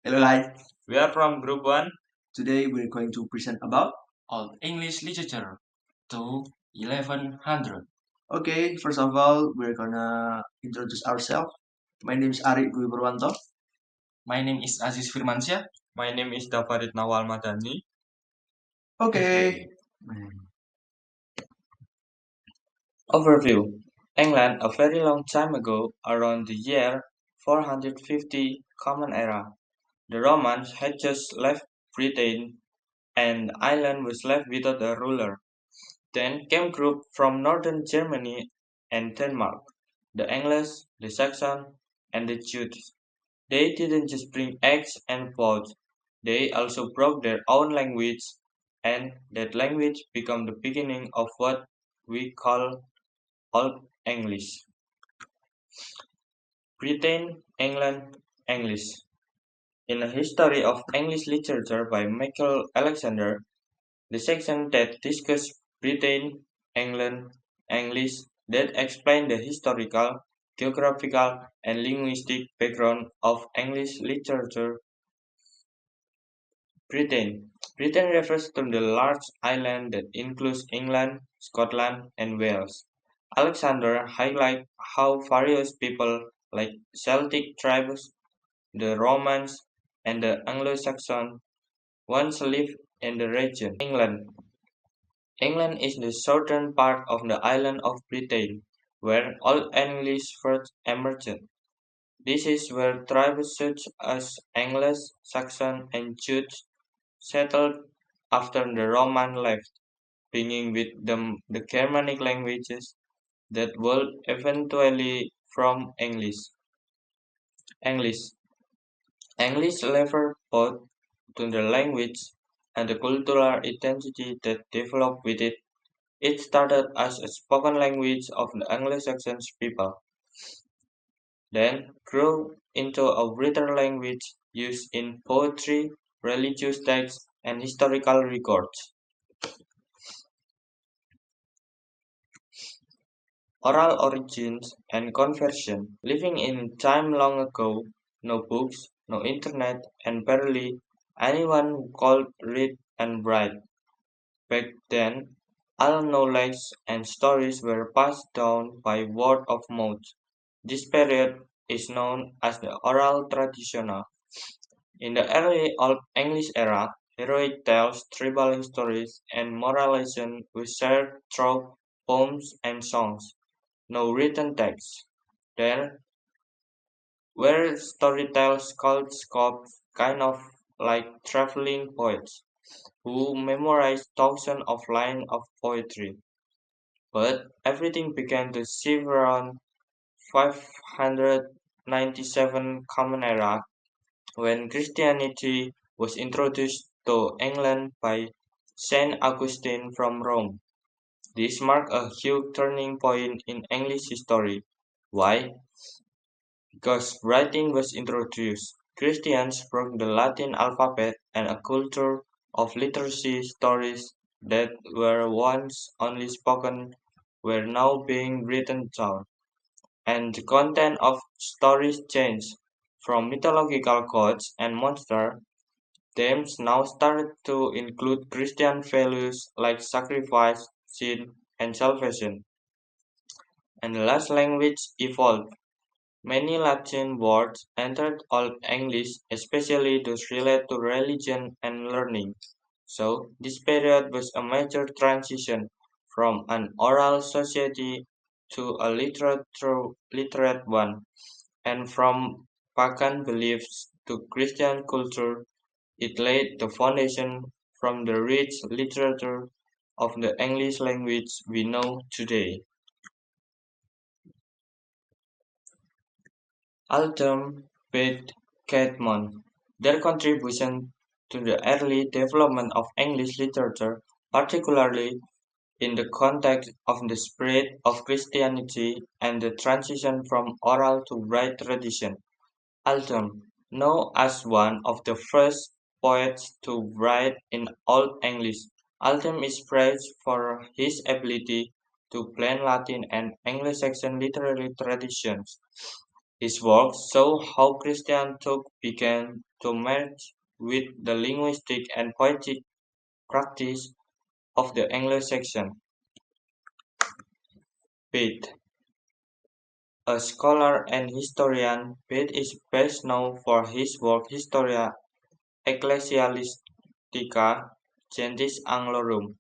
Hello guys, We are from Group 1, today we're going to present about. Old English Literature to 1100. Okay, first of all, we're gonna introduce ourselves. My name is Ari Dwi Purwanto. My name is Aziz Firmansyah. My name is Dafarid Nawal Madani. Okay. Overview England, a very long time ago, around the year 450 Common Era, the Romans had just left Britain and Ireland was left without a ruler. Then came groups from northern Germany and Denmark, the English, the Saxons, and the Jutes. They didn't just bring eggs and pods, they also broke their own language, and that language became the beginning of what we call Old English. Britain, England, English. In a history of English literature by Michael Alexander, the section that discusses Britain, England, English that explain the historical, geographical, and linguistic background of English literature. Britain. Britain refers to the large island that includes England, Scotland, and Wales. Alexander highlights how various people like Celtic tribes, the Romans, and the Anglo-Saxons once lived in the region. England. England is the southern part of the island of Britain, where Old English first emerged. This is where tribes such as English, Saxon, and Jutes settled after the Roman left, bringing with them the Germanic languages that would eventually from English. English. English referred both to the language and the cultural identity that developed with it. It started as a spoken language of the Anglo-Saxon people, then grew into a written language used in poetry, religious texts, and historical records. Oral origins and conversion. Living in time long ago, no books, no internet, and barely anyone who could read and write. Back then, all knowledge and stories were passed down by word of mouth. This period is known as the oral traditional. In the early Old English era, heroic tales, tribal histories, and moral lessons were shared through poems and songs. No written text. There were storytellers called scopes, kind of like traveling poets, who memorized thousands of lines of poetry. But everything began to shift around 597 Common Era when Christianity was introduced to England by Saint Augustine from Rome. This marked a huge turning point in English history. Why? Because writing was introduced. Christians broke the Latin alphabet, and a culture of literacy stories that were once only spoken were now being written down. And the content of stories changed. From mythological gods and monsters, themes now started to include Christian values like sacrifice, sin, and salvation. And the last language evolved. Many Latin words entered Old English, especially those related to religion and learning. So, this period was a major transition from an oral society to a literate one, and from pagan beliefs to Christian culture. It laid the foundation from the rich literature of the English language we know today. Aldhelm, Bede, Cædmon. Their contribution to the early development of English literature, particularly in the context of the spread of Christianity and the transition from oral to written tradition. Aldhelm, known as one of the first poets to write in Old English, Aldhelm is praised for his ability to blend Latin and Anglo-Saxon literary traditions. His works show how Christian thought began to merge with the linguistic and poetic practice of the Anglo-Saxon. Bede, a scholar and historian, Bede is best known for his work Historia Ecclesiastica Gentis Anglorum.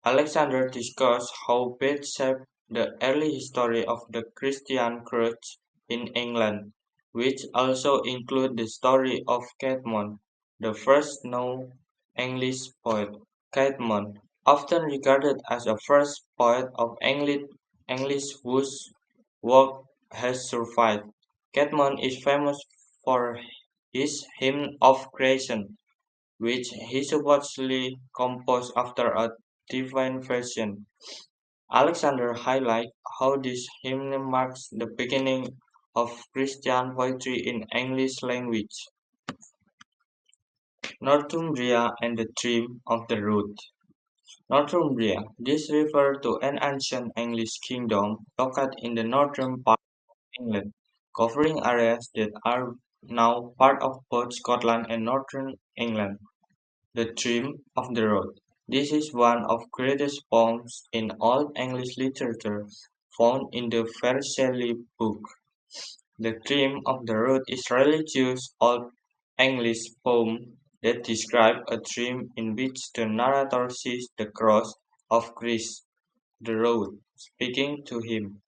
Alexander discussed how Bede shaped the early history of the Christian church in England, which also includes the story of Cædmon, the first known English poet. Cædmon, often regarded as the first poet of English whose work has survived. Cædmon is famous for his hymn of creation, which he supposedly composed after a divine vision. Alexander highlights how this hymn marks the beginning of Christian poetry in English language. Northumbria and the Dream of the Rood. Northumbria. This refers to an ancient English kingdom located in the northern part of England, covering areas that are now part of both Scotland and northern England. The Dream of the Rood. This is one of the greatest poems in all English literature, found in the Vercelli book. The Dream of the Rood is a religious Old English poem that describes a dream in which the narrator sees the cross of Christ, the road, speaking to him.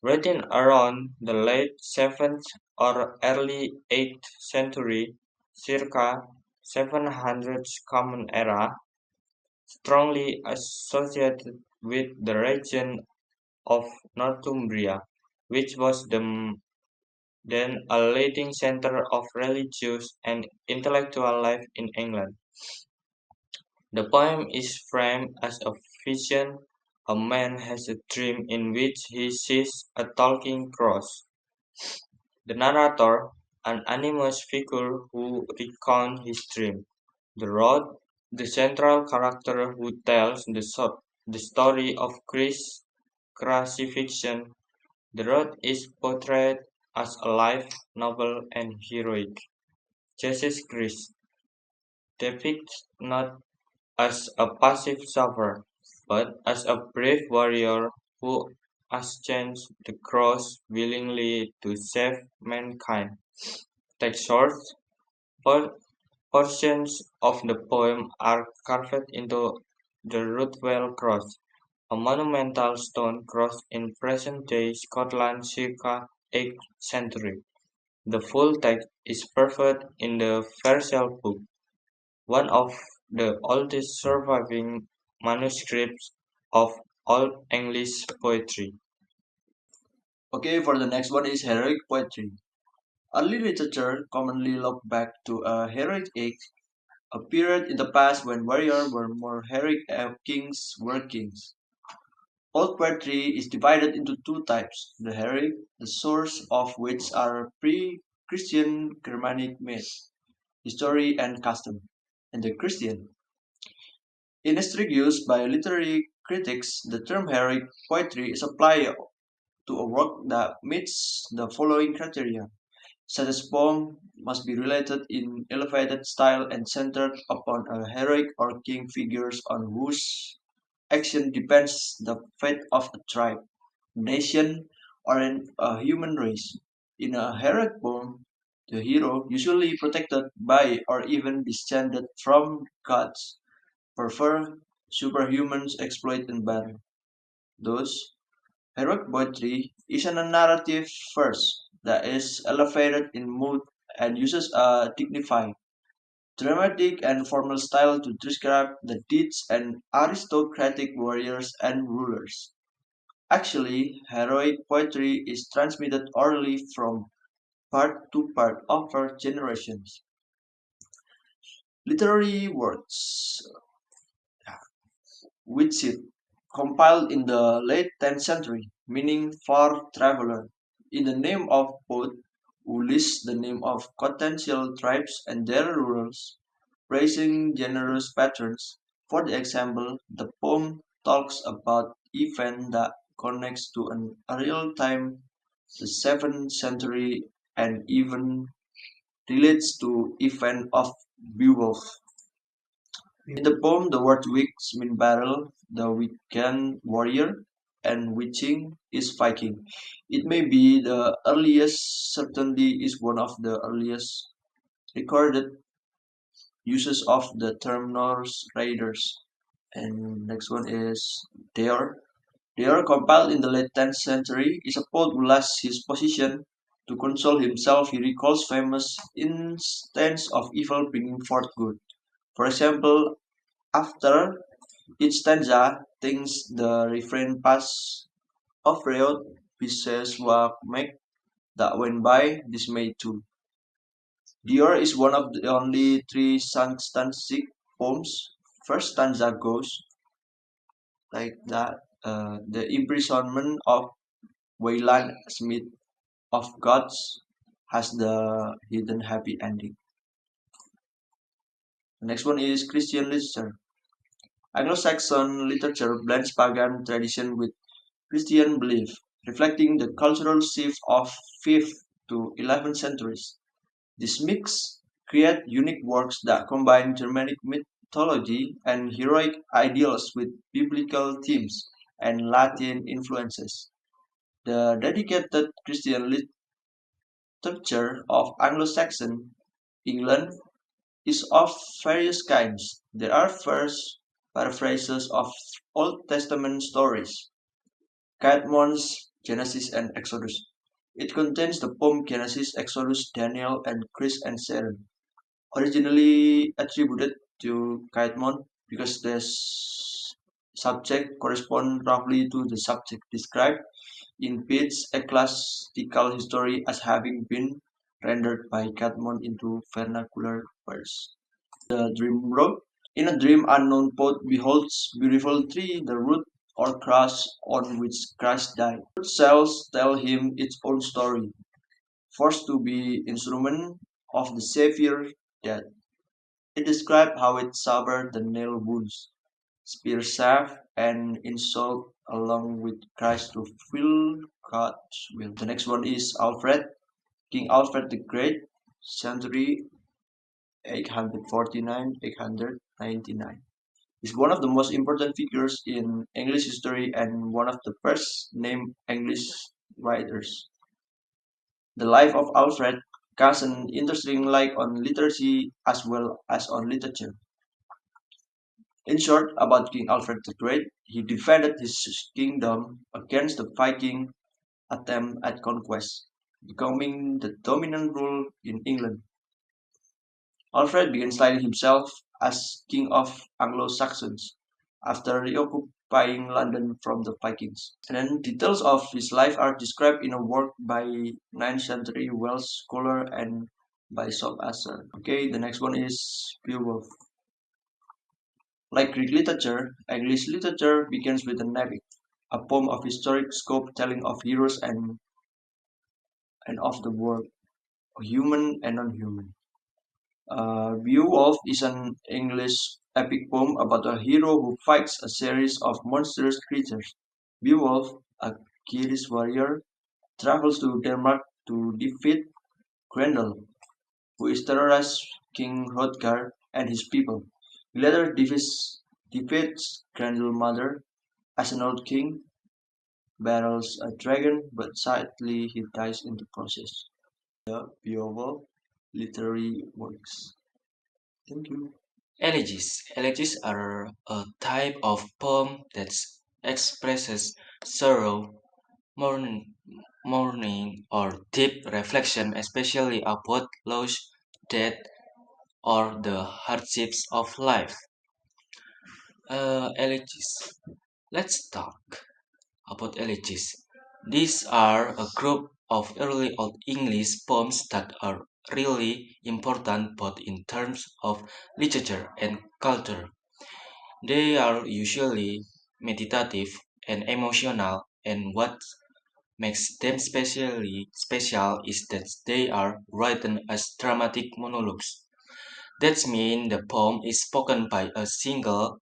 Written around the late 7th or early 8th century, circa 700 Common Era, strongly associated with the region of Northumbria, which was then a leading center of religious and intellectual life in England. The poem is framed as a vision. A man has a dream in which he sees a talking cross. The narrator, an anonymous figure who recounts his dream. The road, the central character who tells the story of Christ's crucifixion. The road is portrayed as alive, noble, and heroic. Jesus Christ depicts not as a passive sufferer, but as a brave warrior who ascends the cross willingly to save mankind. Text source: por- portions of the poem are carved into the Roodwell cross, a monumental stone cross in present-day Scotland circa 8th century. The full text is preserved in the Vercel book, one of the oldest surviving manuscripts of Old English poetry. Okay, for the next one is heroic poetry. Early literature commonly looked back to a heroic age, a period in the past when warriors were more heroic and kings were kings. Old poetry is divided into two types: the heroic, the source of which are pre-Christian Germanic myth, history, and custom, and the Christian. In a strict use by literary critics, the term heroic poetry is applied to a work that meets the following criteria: such as poem must be related in elevated style and centered upon a heroic or king figures on whose action depends the fate of a tribe, nation, or a human race. In a heroic poem, the hero, usually protected by or even descended from gods, prefer superhumans exploit in battle. Thus, heroic poetry is a narrative verse that is elevated in mood and uses a dignified, dramatic, and formal style to describe the deeds and aristocratic warriors and rulers. Actually, heroic poetry is transmitted orally from part to part over generations. Literary works, which it compiled in the late 10th century, meaning far traveler, in the name of poet, who lists the name of potential tribes and their rulers, praising generous patrons. For the example, the poem talks about event that connects to a real-time the 7th century, and even relates to event of Beowulf. In the poem, the word "wigs" mean battle, the weekend warrior, and "witching" is Viking. It may be the earliest, certainly is one of the earliest recorded uses of the term Norse raiders. And next one is Deor. Deor, compiled in the late 10th century, is a poet who lost his position. To console himself, he recalls famous instances of evil bringing forth good. For example, after each stanza, thinks the refrain pass of Reod, pieces were make that went by, dismayed too. Dior is one of the only three stanzic poems. First stanza goes like that. The imprisonment of Wayland Smith of Gods has the hidden happy ending. The next one is Christian literature. Anglo-Saxon literature blends pagan tradition with Christian belief, reflecting the cultural shift of 5th to 11th centuries. This mix creates unique works that combine Germanic mythology and heroic ideals with biblical themes and Latin influences. The dedicated Christian literature of Anglo-Saxon England is of various kinds. There are first paraphrases of Old Testament stories, Cædmon's Genesis and Exodus. It contains the poem Genesis, Exodus, Daniel, and Chris and Sharon, originally attributed to Cædmon because the subject corresponds roughly to the subject described in Bede's ecclesiastical history as having been rendered by Cædmon into vernacular verse. The Dream Road. In a dream, unknown poet beholds beautiful tree, the root or cross on which Christ died. Root cells tell him its own story, forced to be instrument of the Savior's death. It describes how it suffered the nail wounds, spear shaft, and insult along with Christ to fulfill God's will. The next one is Alfred, King Alfred the Great, century 849-899. Is one of the most important figures in English history and one of the first named English writers. The life of Alfred casts an interesting light on literacy as well as on literature. In short, about King Alfred the Great, he defended his kingdom against the Viking attempt at conquest, becoming the dominant rule in England. Alfred began styling himself as king of Anglo-Saxons after reoccupying London from the Vikings. And then details of his life are described in a work by 9th century Welsh scholar and Bishop Asser. Okay, the next one is Beowulf. Like Greek literature, English literature begins with an epic, a poem of historic scope telling of heroes and of the world, human and non-human. Beowulf is an English epic poem about a hero who fights a series of monstrous creatures. Beowulf, a Kyrgyz warrior, travels to Denmark to defeat Grendel, who is terrorized King Hrothgar and his people. He later defeats Grendel's mother as an old king, battles a dragon, but sadly he dies in the process. The Beowulf literary works. Thank you. Elegies. Elegies are a type of poem that expresses sorrow, mourn, mourning, or deep reflection, especially about loss, death, or the hardships of life. Elegies. Let's talk about elegies. These are a group of early Old English poems that are really important both in terms of literature and culture. They are usually meditative and emotional, and what makes them specially special is that they are written as dramatic monologues. That means the poem is spoken by a single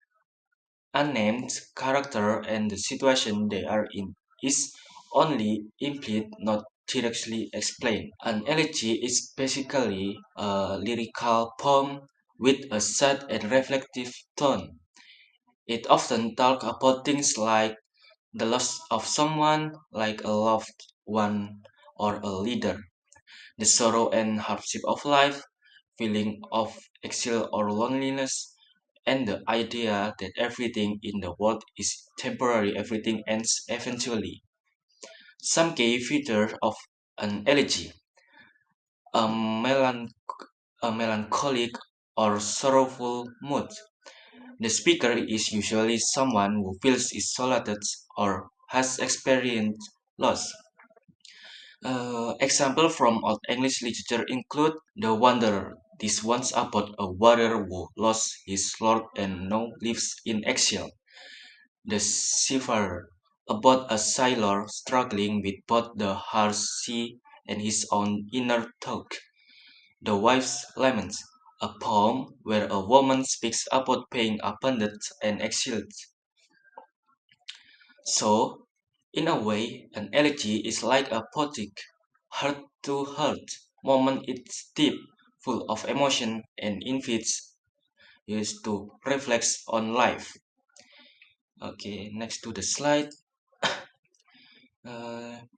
unnamed character and the situation they are in is only implied, not directly explained. An elegy is basically a lyrical poem with a sad and reflective tone. It often talks about things like the loss of someone, like a loved one or a leader, the sorrow and hardship of life, feeling of exile or loneliness, and the idea that everything in the world is temporary, everything ends eventually. Some key features of an elegy: a, melan- a melancholic or sorrowful mood. The speaker is usually someone who feels isolated or has experienced loss. Examples from Old English literature include The Wanderer. This one's about a warrior who lost his lord and now lives in exile. The Seafarer, about a sailor struggling with both the harsh sea and his own inner thought. The Wife's Lament, a poem where a woman speaks about being abandoned and exiled. So, in a way, an elegy is like a poetic, heart-to-heart moment. It's deep, full of emotion, and invites us to reflect on life. Okay, next to the slide,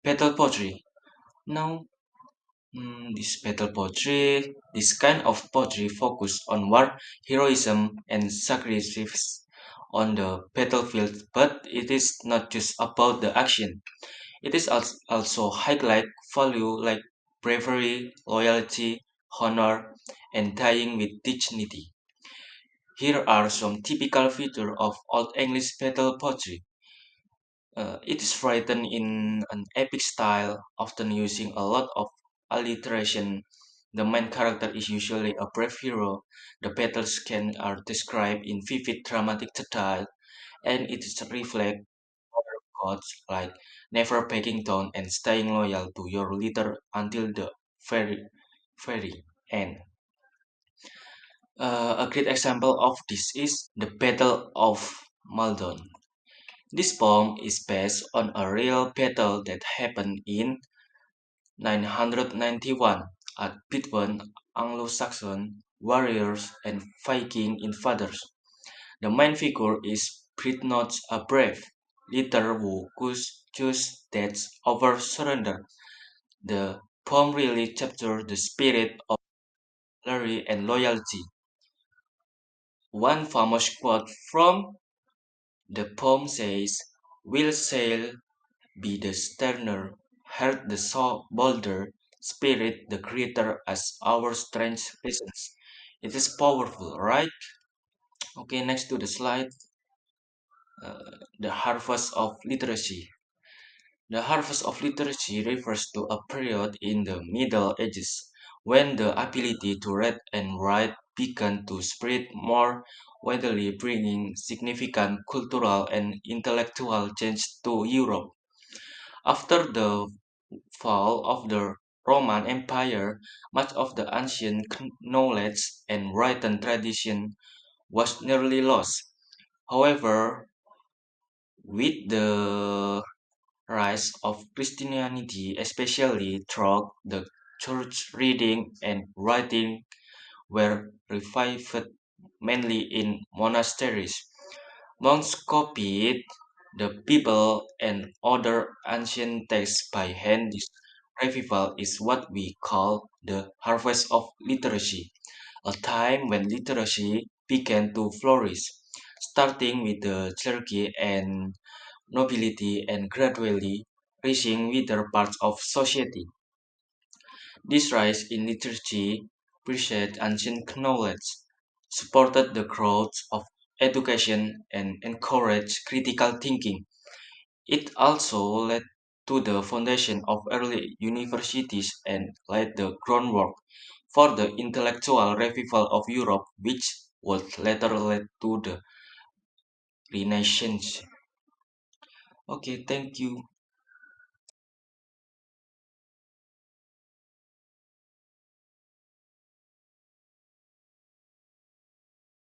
battle poetry. Now, this battle poetry, this kind of poetry focus on war, heroism, and sacrifice on the battlefield, but it is not just about the action. It is also highlight value like bravery, loyalty, honor, and dying with dignity. Here are some typical features of Old English battle poetry. It is written in an epic style, often using a lot of alliteration. The main character is usually a brave hero. The battles can are described in vivid dramatic style, and it is reflect other quotes like never backing down and staying loyal to your leader until the very, very end. A great example of this is the Battle of Maldon. This poem is based on a real battle that happened in 991 between Anglo-Saxon warriors and Viking invaders. The main figure is Britnot, a brave leader who chooses death over surrender. The poem really captures the spirit of glory and loyalty. One famous quote from the poem says, "Will sail be the sterner, heart the bolder, spirit the greater as our strength listens." It is powerful, right? Okay, next to the slide, the harvest of literacy. The harvest of literacy refers to a period in the Middle Ages when the ability to read and write began to spread more widely, bringing significant cultural and intellectual change to Europe. After the fall of the Roman Empire, much of the ancient knowledge and written tradition was nearly lost. However, with the rise of Christianity, especially through the church, reading and writing were revived mainly in monasteries. Monks copied the Bible and other ancient texts by hand. This revival is what we call the harvest of literacy, a time when literacy began to flourish, starting with the clergy and nobility and gradually reaching wider parts of society. This rise in literacy preserved ancient knowledge, supported the growth of education, and encouraged critical thinking. It also led to the foundation of early universities and laid the groundwork for the intellectual revival of Europe, which would later lead to the Renaissance. Okay, thank you.